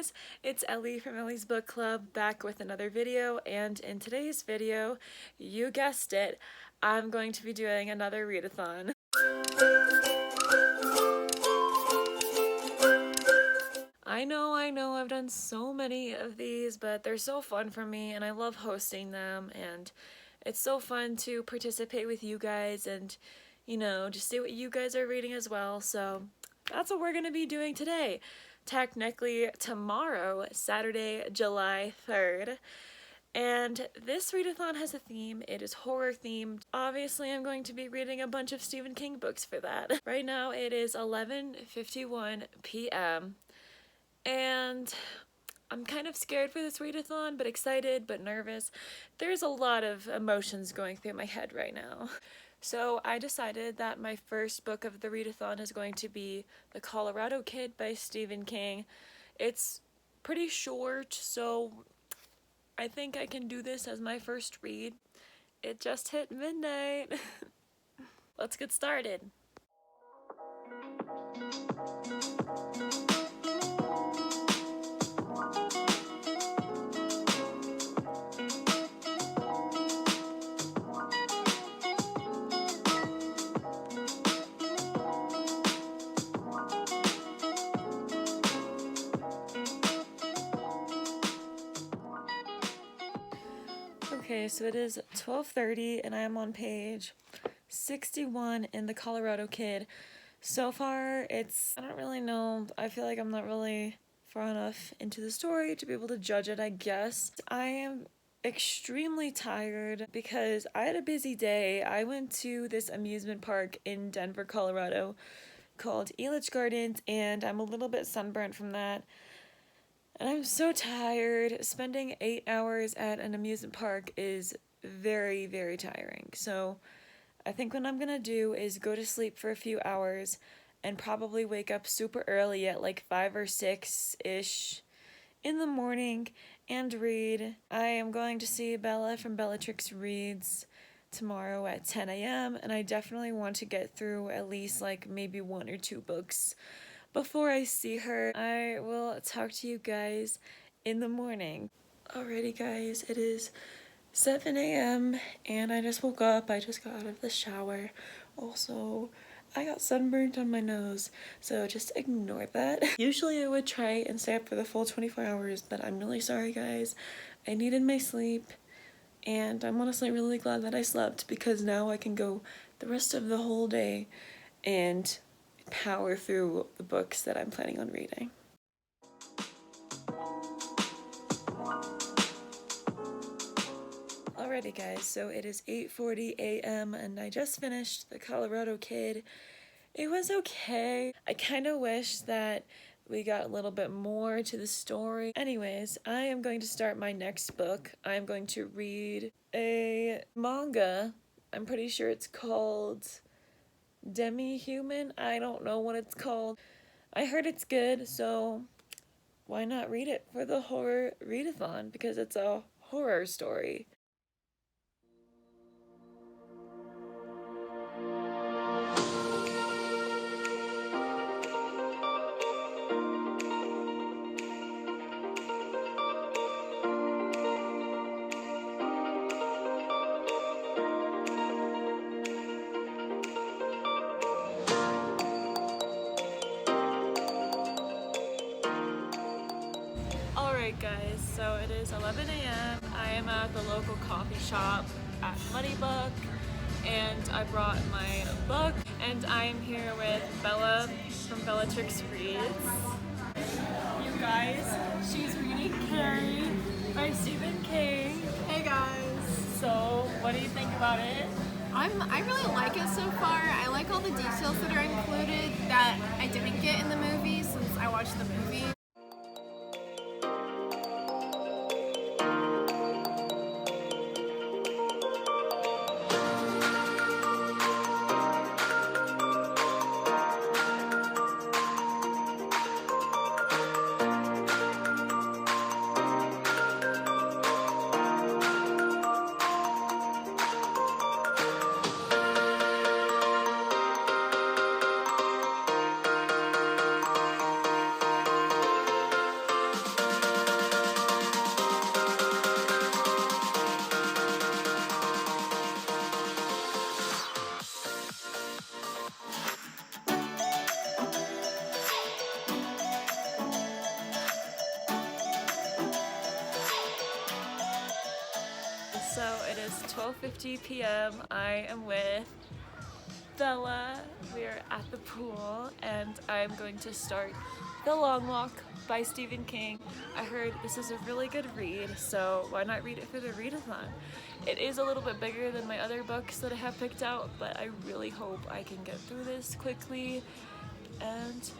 guys, it's Ellie from Ellie's Book Club back with another video, and in today's video, you guessed it, I'm going to be doing another readathon. I know, I've done so many of these, but they're so fun for me and I love hosting them, and it's so fun to participate with you guys and, you know, just see what you guys are reading as well, so that's what we're going to be doing today. Technically tomorrow, Saturday, July 3rd. And this readathon has a theme. It is horror themed. Obviously, I'm going to be reading a bunch of Stephen King books for that. Right now, it is 11:51 p.m. and I'm kind of scared for this readathon, but excited, but nervous. There's a lot of emotions going through my head right now. So I decided that my first book of the readathon is going to be The Colorado Kid by Stephen King. It's pretty short, so I think I can do this as my first read. It just hit midnight. Let's get started. Okay, so it is 12:30 and I am on page 61 in The Colorado Kid. So far, I don't really know, I feel like I'm not really far enough into the story to be able to judge it, I guess. I am extremely tired because I had a busy day. I went to this amusement park in Denver, Colorado called Elitch Gardens, and I'm a little bit sunburnt from that. And I'm so tired. Spending 8 hours at an amusement park is very, very tiring. So I think what I'm gonna do is go to sleep for a few hours and probably wake up super early at like 5 or 6-ish in the morning and read. I am going to see Bella from BellatrixReads tomorrow at 10 a.m. and I definitely want to get through at least like maybe 1 or 2 books before I see her. I will talk to you guys in the morning. Alrighty guys, it is 7 a.m. and I just woke up. I just got out of the shower. Also, I got sunburned on my nose, so just ignore that. Usually I would try and stay up for the full 24 hours, but I'm really sorry guys. I needed my sleep, and I'm honestly really glad that I slept because now I can go the rest of the whole day and power through the books that I'm planning on reading. Alrighty guys, so it is 8:40 a.m. and I just finished The Colorado Kid. It was okay. I kind of wish that we got a little bit more to the story. Anyways, I am going to start my next book. I'm going to read a manga. I'm pretty sure it's called Demi-Human? I don't know what it's called. I heard it's good, so why not read it for the horror readathon, because it's a horror story. Alright guys, so it is 11 a.m. I am at the local coffee shop at Money Book, and I brought my book, and I am here with Bella from Bellatrix Reads. You guys, she's reading Carrie by Stephen King. Hey guys! So, what do you think about it? I really like it so far. I like all the details that are included that I didn't get in the movie since I watched the movie. 12:50 p.m. I am with Bella. We are at the pool and I'm going to start The Long Walk by Stephen King. I heard this is a really good read, so why not read it for the readathon? It is a little bit bigger than my other books that I have picked out, but I really hope I can get through this quickly, and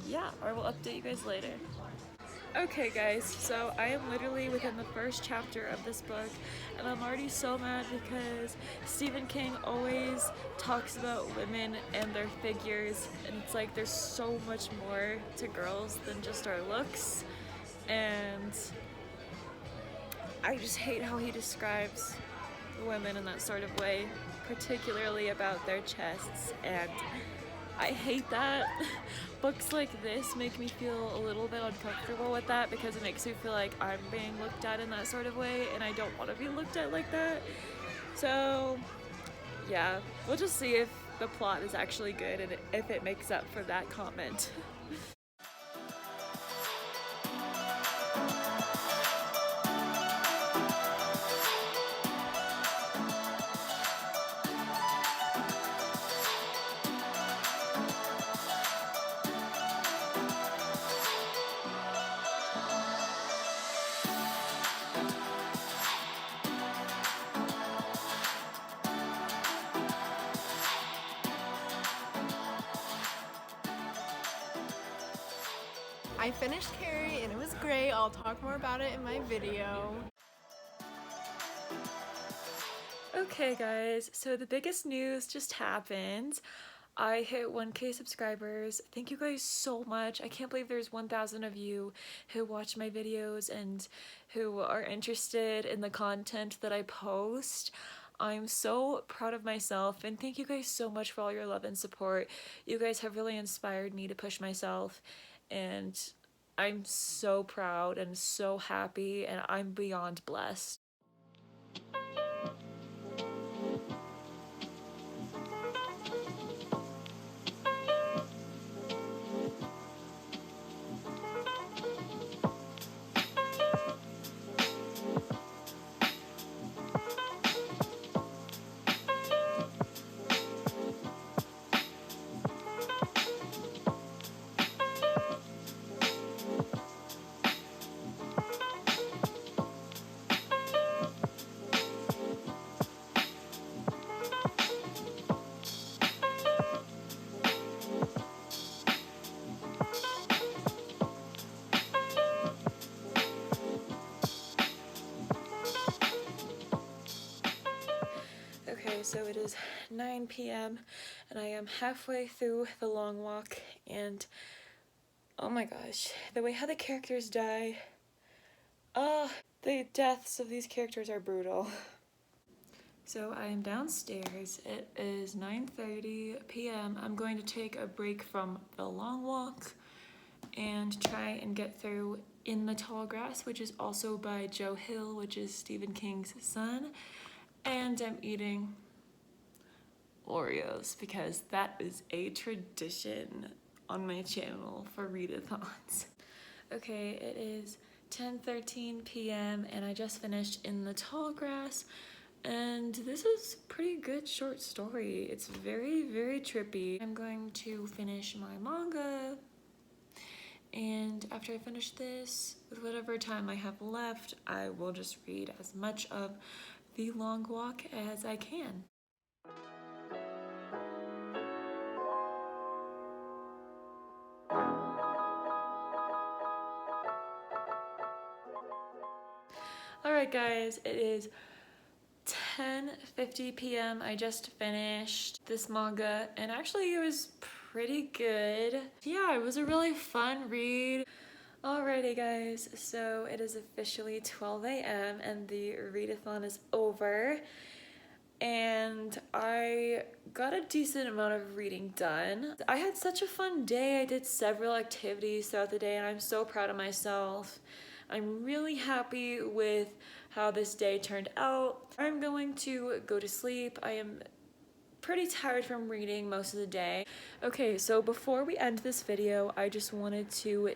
yeah, I will update you guys later. Okay guys, so I am literally within the first chapter of this book and I'm already so mad because Stephen King always talks about women and their figures, and it's like there's so much more to girls than just our looks, and I just hate how he describes women in that sort of way, particularly about their chests, and I hate that. Books like this make me feel a little bit uncomfortable with that because it makes me feel like I'm being looked at in that sort of way, and I don't want to be looked at like that. So yeah, we'll just see if the plot is actually good and if it makes up for that comment. I finished Carrie and it was great. I'll talk more about it in my video. Okay guys, so the biggest news just happened. I hit 1K subscribers. Thank you guys so much. I can't believe there's 1,000 of you who watch my videos and who are interested in the content that I post. I'm so proud of myself, and thank you guys so much for all your love and support. You guys have really inspired me to push myself, and I'm so proud and so happy, and I'm beyond blessed. Okay, so it is 9 p.m. and I am halfway through The Long Walk, and oh my gosh, the way how the characters die. The deaths of these characters are brutal. So I am downstairs. It is 9:30 p.m. I'm going to take a break from The Long Walk and try and get through In the Tall Grass, which is also by Joe Hill, which is Stephen King's son. And I'm eating Oreos because that is a tradition on my channel for readathons. Okay, it is 10:13 p.m. and I just finished In the Tall Grass, and this is a pretty good short story. It's very, very trippy. I'm going to finish my manga, and after I finish this, with whatever time I have left, I will just read as much of The Long Walk as I can. Alright guys, it is 10:50 p.m. I just finished this manga, and actually it was pretty good. Yeah, it was a really fun read. Alrighty guys, so it is officially 12 a.m. and the readathon is over, and I got a decent amount of reading done. I had such a fun day. I did several activities throughout the day and I'm so proud of myself. I'm really happy with how this day turned out. I'm going to go to sleep. I am pretty tired from reading most of the day. Okay, so before we end this video, I just wanted to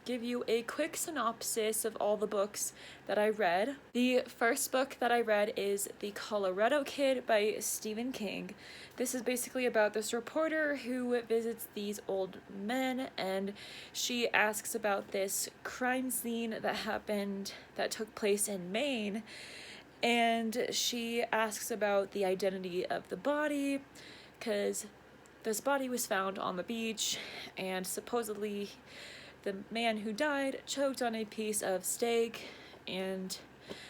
give you a quick synopsis of all the books that I read. The first book that I read is The Colorado Kid by Stephen King. This is basically about this reporter who visits these old men, and she asks about this crime scene that took place in Maine, and she asks about the identity of the body, because this body was found on the beach, and supposedly the man who died choked on a piece of steak, and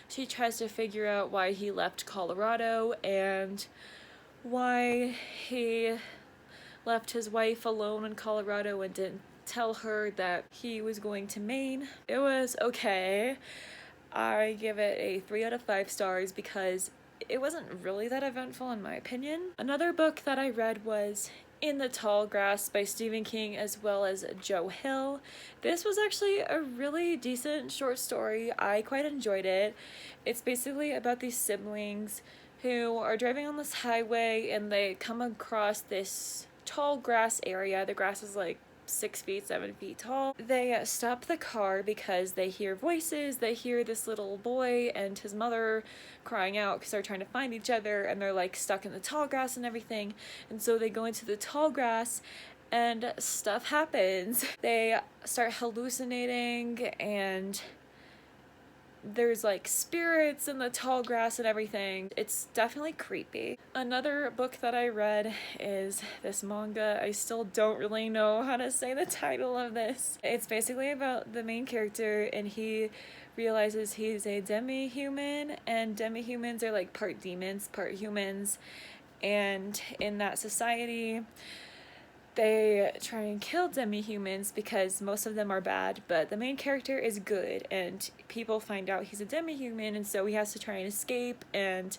she tries to figure out why he left Colorado and why he left his wife alone in Colorado and didn't tell her that he was going to Maine. It was okay. I give it a 3 out of 5 stars because it wasn't really that eventful in my opinion. Another book that I read was In the Tall Grass by Stephen King as well as Joe Hill. This was actually a really decent short story. I quite enjoyed it. It's basically about these siblings who are driving on this highway and they come across this tall grass area. The grass is like 6 feet, 7 feet tall. They stop the car because they hear voices. They hear this little boy and his mother crying out because they're trying to find each other, and they're like stuck in the tall grass and everything. And so they go into the tall grass and stuff happens. They start hallucinating and there's like spirits in the tall grass and everything. It's definitely creepy. Another book that I read is this manga. I still don't really know how to say the title of this. It's basically about the main character, and he realizes he's a demi-human, and demi-humans are like part demons, part humans, and in that society they try and kill demi-humans because most of them are bad, but the main character is good, and people find out he's a demi-human, and so he has to try and escape, and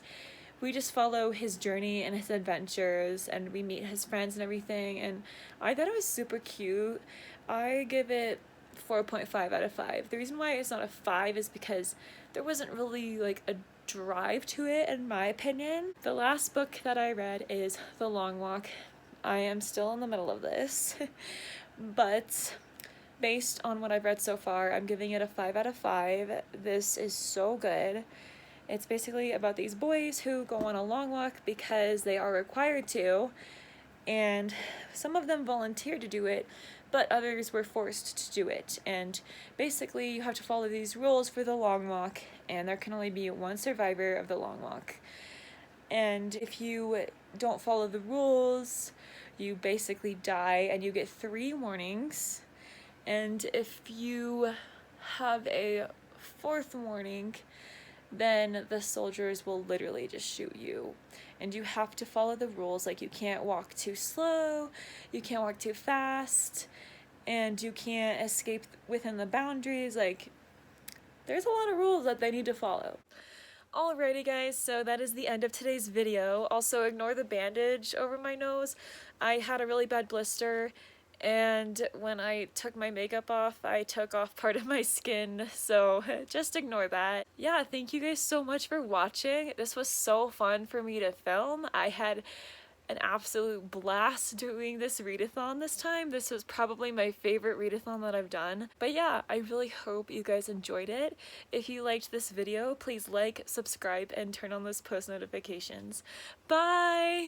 we just follow his journey and his adventures, and we meet his friends and everything, and I thought it was super cute. I give it 4.5 out of 5. The reason why it's not a 5 is because there wasn't really like a drive to it in my opinion. The last book that I read is The Long Walk. I am still in the middle of this, but based on what I've read so far, I'm giving it a 5 out of 5. This is so good. It's basically about these boys who go on a long walk because they are required to, and some of them volunteered to do it, but others were forced to do it. And basically you have to follow these rules for the long walk, and there can only be one survivor of the long walk. And if you don't follow the rules, you basically die, and you get 3 warnings. And if you have a 4th warning, then the soldiers will literally just shoot you. And you have to follow the rules, like you can't walk too slow, you can't walk too fast, and you can't escape within the boundaries. Like, there's a lot of rules that they need to follow. Alrighty guys, so that is the end of today's video. Also ignore the bandage over my nose. I had a really bad blister, and when I took my makeup off, I took off part of my skin, so just ignore that. Yeah, thank you guys so much for watching. This was so fun for me to film. I had an absolute blast doing this readathon this time. This was probably my favorite readathon that I've done. But yeah, I really hope you guys enjoyed it. If you liked this video, please like, subscribe, and turn on those post notifications. Bye!